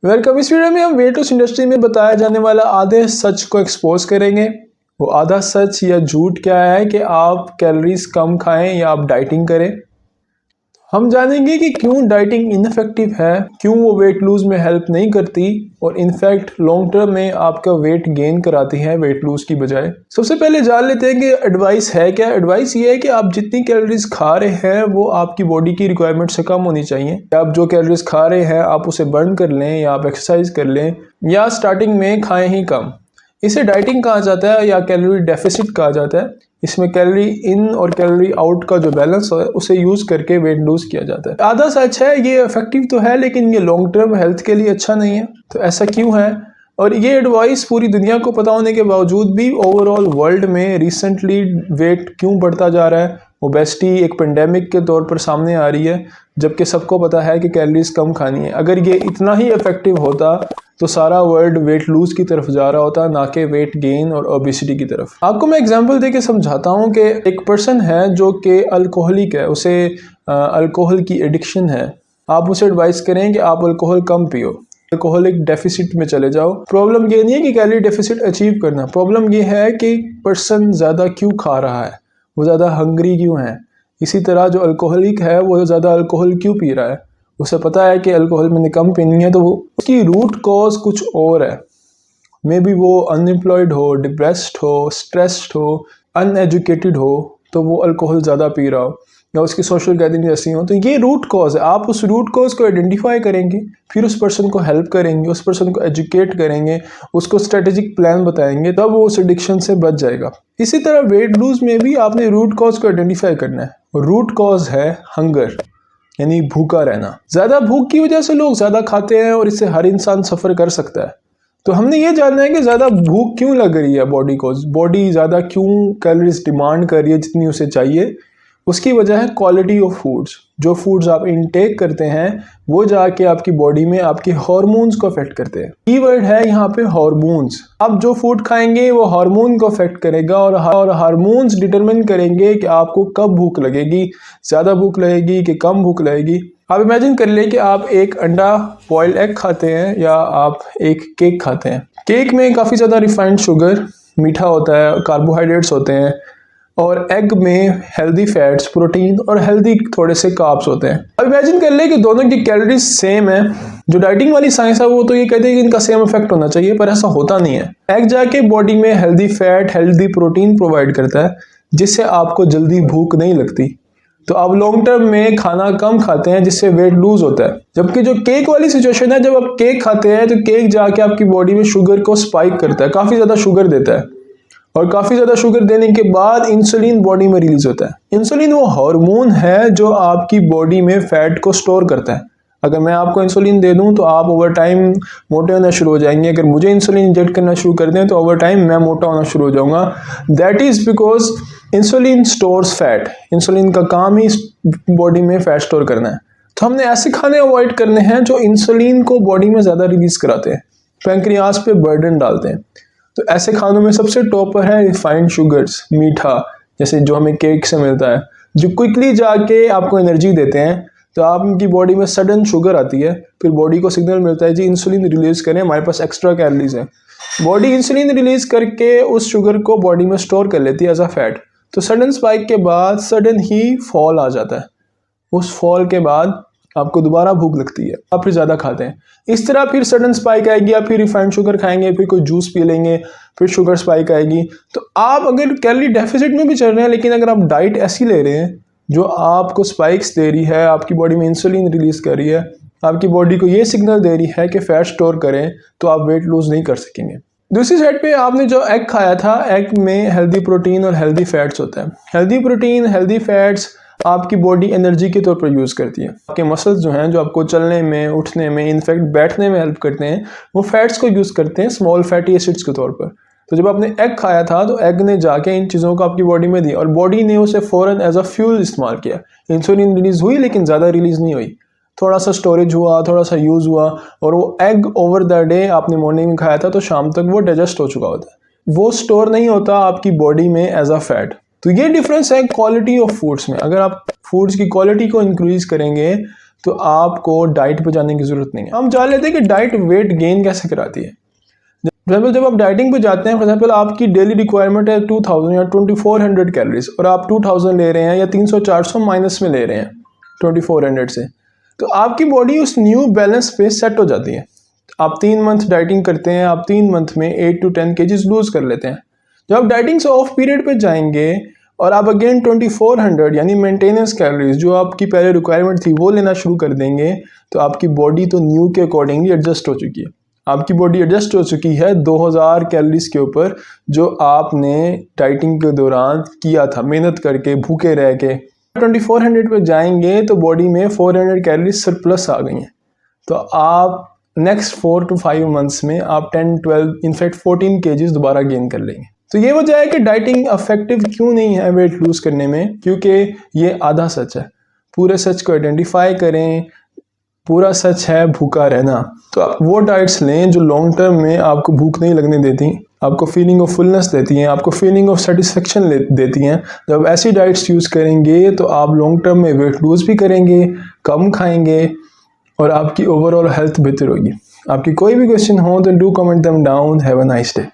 Welcome. इस video में हम वेट लॉस इंडस्ट्री में बताया जाने वाला आधे सच को एक्सपोज करेंगे। वो आधा सच या झूठ क्या है कि आप कैलोरीज कम खाएं या आप डाइटिंग करें। हम जानेंगे कि क्यों डाइटिंग इनफेक्टिव है, क्यों वो वेट लूज में हेल्प नहीं करती और इनफैक्ट लॉन्ग टर्म में आपका वेट गेन कराती है वेट लूज की बजाय। सबसे पहले जान लेते हैं कि एडवाइस है क्या। एडवाइस ये है कि आप जितनी कैलोरीज खा रहे हैं वो आपकी बॉडी की रिक्वायरमेंट से कम होनी चाहिए। आप जो कैलोरीज खा रहे हैं आप उसे बर्न कर लें या आप एक्सरसाइज कर लें या स्टार्टिंग में खाएं ही कम। इसे डाइटिंग कहा जाता है या कैलोरी डेफिसिट कहा जाता है। इसमें कैलोरी इन और कैलोरी आउट का जो बैलेंस है उसे यूज करके वेट लूज किया जाता है। आधा सच है, ये इफेक्टिव तो है लेकिन ये लॉन्ग टर्म हेल्थ के लिए अच्छा नहीं है। तो ऐसा क्यों है और ये एडवाइस पूरी दुनिया को पता होने के बावजूद भी ओवरऑल वर्ल्ड में रिसेंटली वेट क्यों बढ़ता जा रहा है। ओबेसिटी एक पेंडेमिक के तौर पर सामने आ रही है जबकि सबको पता है कि कैलोरीज कम खानी है। अगर ये इतना ही इफेक्टिव होता तो सारा वर्ल्ड वेट लूज की तरफ जा रहा होता, ना कि वेट गेन और ओबेसिटी की तरफ। आपको मैं एग्जांपल देके समझाता हूँ कि एक पर्सन है जो कि अल्कोहलिक है, उसे अल्कोहल की एडिक्शन है। आप उसे एडवाइस करें कि आप अल्कोहल कम पियो, अल्कोहलिक डेफिसिट में चले जाओ। प्रॉब्लम ये नहीं है कि कैलोरी डेफिसिट अचीव करना, प्रॉब्लम ये है कि पर्सन ज़्यादा क्यों खा रहा है, वो ज़्यादा हंग्री क्यों है। इसी तरह जो अल्कोहलिक है वो ज़्यादा अल्कोहल क्यों पी रहा है, उसे पता है कि अल्कोहल मैंने कम पीनी है, तो उसकी रूट कॉज कुछ और है। मे बी वो अनएम्प्लॉयड हो, डिप्रेस्ड हो, स्ट्रेस्ड हो, अनएजुकेटेड हो, तो वो अल्कोहल ज़्यादा पी रहा हो, या उसकी सोशल गैदरिंग ऐसी हो। तो ये रूट कॉज है। आप उस रूट कॉज को आइडेंटिफाई करेंगे, फिर उस पर्सन को हेल्प करेंगे, उस पर्सन को एजुकेट करेंगे, उसको स्ट्रेटेजिक प्लान बताएंगे, तब वो उस एडिक्शन से बच जाएगा। इसी तरह वेट लूज में भी आपने रूट कॉज को आइडेंटिफाई करना है। रूट कॉज है हंगर, यानी भूखा रहना। ज्यादा भूख की वजह से लोग ज्यादा खाते हैं और इससे हर इंसान सफर कर सकता है। तो हमने ये जानना है कि ज्यादा भूख क्यों लग रही है बॉडी को, बॉडी ज्यादा क्यों कैलोरीज डिमांड कर रही है जितनी उसे चाहिए। उसकी वजह है क्वालिटी ऑफ फूड्स। जो फूड्स आप इनटेक करते हैं वो जाके आपकी बॉडी में आपके हार्मोन्स को अफेक्ट करते हैं। कीवर्ड है यहाँ पे हार्मोन्स। आप जो फूड खाएंगे वो हार्मोन को अफेक्ट करेगा और हार्मोन्स डिटरमिन करेंगे कि आपको कब भूख लगेगी, ज्यादा भूख लगेगी कि कम भूख लगेगी। आप इमेजिन कर ले कि आप एक अंडा बॉइल्ड एग खाते हैं या आप एक केक खाते हैं। केक में काफ़ी ज़्यादा रिफाइंड शुगर, मीठा होता है, कार्बोहाइड्रेट्स होते हैं, और एग में हेल्दी फैट्स, प्रोटीन और हेल्दी थोड़े से कार्ब्स होते हैं। अब इमेजिन कर ले कि दोनों की कैलोरीज सेम है। जो डाइटिंग वाली साइंस है वो तो ये कहते हैं कि इनका सेम इफेक्ट होना चाहिए, पर ऐसा होता नहीं है। एग जाके बॉडी में healthy fat, healthy protein provide करता है जिससे आपको जल्दी भूख नहीं लगती। तो आप लॉन्ग टर्म में खाना कम खाते हैं जिससे वेट लूज होता है। जबकि जो केक वाली सिचुएशन है, जब आप केक खाते हैं तो केक जाके आपकी बॉडी में शुगर को स्पाइक करता है, काफ़ी ज़्यादा शुगर देता है, और काफ़ी ज़्यादा शुगर देने के बाद इंसुलिन बॉडी में रिलीज होता है। इंसुलिन वो हार्मोन है जो आपकी बॉडी में फैट को स्टोर करता है। अगर मैं आपको इंसुलिन दे दूं तो आप ओवर टाइम मोटे होना शुरू हो जाएंगे। अगर मुझे इंसुलिन इंजेक्ट करना शुरू कर दें तो ओवर टाइम मैं मोटा होना शुरू हो जाऊंगा। That is because insulin stores fat. Insulin का काम ही बॉडी में फैट स्टोर करना है। तो हमने ऐसे खाने अवॉइड करने हैं जो इंसुलिन को बॉडी में ज़्यादा रिलीज कराते हैं, पैंक्रियाज पे बर्डन डालते हैं। तो ऐसे खानों में सबसे टॉप पर है रिफाइंड शुगर्स, मीठा, जैसे जो हमें केक से मिलता है, जो क्विकली जाके आपको एनर्जी देते हैं। तो आपकी बॉडी में सडन शुगर आती है, फिर बॉडी को सिग्नल मिलता है जी इंसुलिन रिलीज करें, हमारे पास एक्स्ट्रा कैलोरीज है। बॉडी इंसुलिन रिलीज करके उस शुगर को बॉडी में स्टोर कर लेती है एज अ फैट। तो सडन स्पाइक के बाद सडन ही फॉल आ जाता है। उस फॉल के बाद आपको दोबारा भूख लगती है, आप फिर ज़्यादा खाते हैं। इस तरह फिर सडन स्पाइक आएगी, आप फिर रिफाइंड शुगर खाएंगे, फिर कोई जूस पी लेंगे, फिर शुगर स्पाइक आएगी। तो आप अगर कैलोरी डेफिसिट में भी चल रहे हैं लेकिन अगर आप डाइट ऐसी ले रहे हैं जो आपको स्पाइक्स दे रही है, आपकी बॉडी में इंसुलिन रिलीज कर रही है, आपकी बॉडी को ये सिग्नल दे रही है कि फैट स्टोर करें, तो आप वेट लूज नहीं कर सकेंगे। दूसरी साइड पे आपने जो एग खाया था, एग में हेल्दी प्रोटीन और हेल्दी फैट्स होता है। हेल्दी प्रोटीन, हेल्दी फैट्स आपकी बॉडी एनर्जी के तौर पर यूज़ करती है। आपके मसल्स जो हैं, जो आपको चलने में, उठने में, इनफैक्ट बैठने में हेल्प करते हैं, वो फैट्स को यूज़ करते हैं स्मॉल फैटी एसिड्स के तौर पर। तो जब आपने एग खाया था तो एग ने जाके इन चीज़ों को आपकी बॉडी में दी और बॉडी ने उसे फ़ौरन एज अ फ्यूल इस्तेमाल किया। इंसुलिन रिलीज़ हुई लेकिन ज़्यादा रिलीज़ नहीं हुई, थोड़ा सा स्टोरेज हुआ, थोड़ा सा यूज़ हुआ, और वो एग ओवर द डे आपने मॉर्निंग में खाया था तो शाम तक वो डाइजेस्ट हो चुका होता है, वो स्टोर नहीं होता आपकी बॉडी में एज अ फैट। तो ये डिफरेंस है क्वालिटी ऑफ फूड्स में। अगर आप फूड्स की क्वालिटी को इंक्रीज करेंगे तो आपको डाइट पे जाने की ज़रूरत नहीं है। हम जान लेते हैं कि डाइट वेट गेन कैसे कराती है। फॉर एग्जाम्पल जब आप डाइटिंग पे जाते हैं, फॉर एग्जाम्पल आपकी डेली रिक्वायरमेंट है 2000 या 2400 कैलोरीज और आप 2000 ले रहे हैं या 300-400 माइनस में ले रहे हैं 2400 से, तो आपकी बॉडी उस न्यू बैलेंस पे सेट हो जाती है। आप 3 मंथ डाइटिंग करते हैं, आप 3 मंथ में 8 to 10 केजीज लूज कर लेते हैं। जब आप डाइटिंग से ऑफ पीरियड पे जाएंगे और आप अगेन 2400 यानी मेंटेनेंस कैलोरीज जो आपकी पहले रिक्वायरमेंट थी वो लेना शुरू कर देंगे, तो आपकी बॉडी तो न्यू के अकॉर्डिंगली एडजस्ट हो चुकी है। आपकी बॉडी एडजस्ट हो चुकी है 2000 कैलोरीज के ऊपर जो आपने डाइटिंग के दौरान किया था, मेहनत करके भूखे रह के। 2400 पे जाएंगे तो बॉडी में 400 कैलोरीज सरप्लस आ गई हैं। तो आप नेक्स्ट 4 to 5 मंथ्स में आप 10, 12 इनफैक्ट 14 केजीज दोबारा गेन कर लेंगे। तो ये वजह है कि डाइटिंग इफेक्टिव क्यों नहीं है वेट लूज करने में, क्योंकि ये आधा सच है। पूरे सच को आइडेंटिफाई करें। पूरा सच है भूखा रहना। तो आप वो डाइट्स लें जो लॉन्ग टर्म में आपको भूख नहीं लगने देती, आपको फीलिंग ऑफ फुलनेस देती हैं, आपको फीलिंग ऑफ सेटिस्फेक्शन देती हैं। जब ऐसी डाइट्स यूज़ करेंगे तो आप लॉन्ग टर्म में वेट लूज भी करेंगे, कम खाएंगे और आपकी ओवरऑल हेल्थ बेहतर होगी। आपकी कोई भी क्वेश्चन हो तो do comment them down. Have a nice day.